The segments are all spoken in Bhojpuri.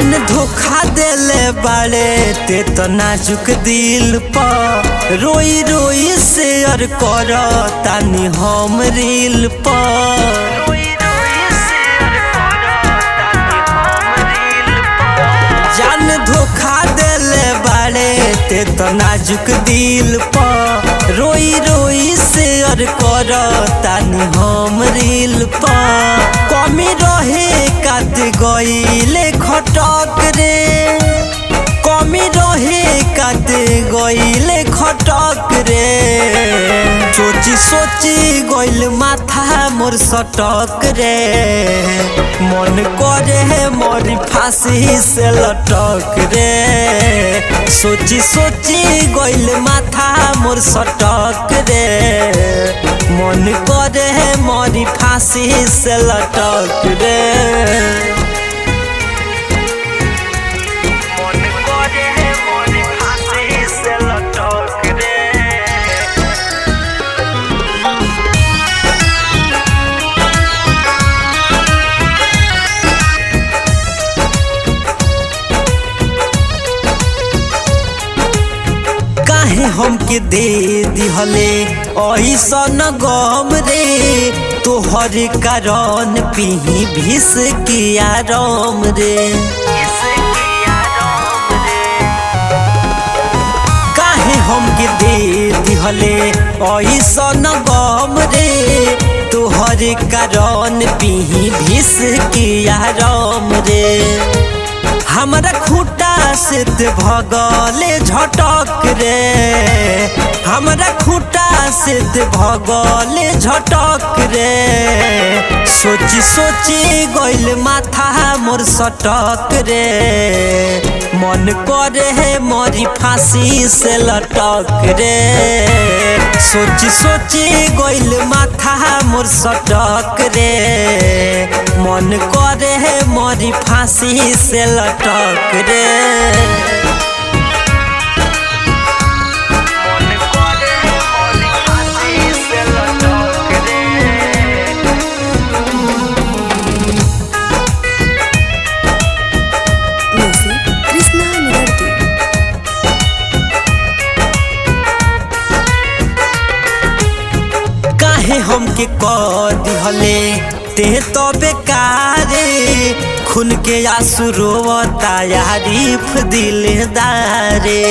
जान धोखा देले बाड़े ते तो नाजुक दिल पर रोई रोई शेयर कर तानी हम रील पर। जान धोखा देले बाड़े ते तो नाजुक दिल पर रोई रोई शेयर कर तानी हम रील पर। कमी रहे काट गईले खटक रे, कमी रहे काट गईले खटक रे। सोची सोची गईल माथा मोर सटक रे, मन करे मोर फांसी से लटक रे। सोची सोची गईल माथा मोर सटक रे, मन करे मोर फांसी से लटक रे। हमके दे दिहले ऐसन गम रे, तोहर कारण पीही भीस किया राम रे। काहे हमके दे दिहले ऐसन गम रे, तोहर कारण पीही भीस किया राम रे। हमारा खूटा से भगले झटक रे, हमारा खूटा से भगले झटक रे। सोची सोची गईल माथा मोर सटक रे, मन करे मोरी फांसी से लटक रे। सोची सोची गईल माथा मोर सटक रे, मन करे मोरी फांसी से लटक रे। हमके कह दिहले ते तो बेकारे, खून के आंसू रोवता यारीफ दिलदारे।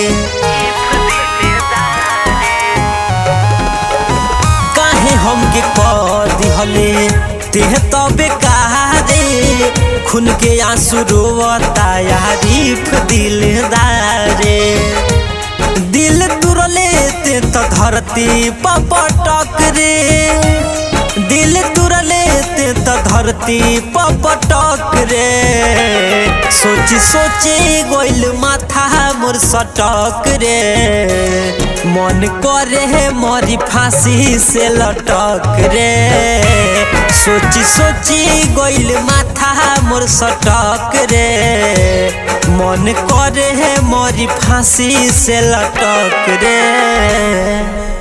काहे हमके कह दिहले ते तो बेकारे, खून के आंसू रोवता यारीफ दिलदारे। दिल तुरले ते तो धरती पपटक रे, दिल तुरले ते तो धरती पपटक रे। सोची सोची गईल माथा मोर सटक रे, मन करे मोरी फांसी से लटक रे। सोची सोची गईल माथा मोर सटक रे, मन करे मोरी फांसी से लटक रे।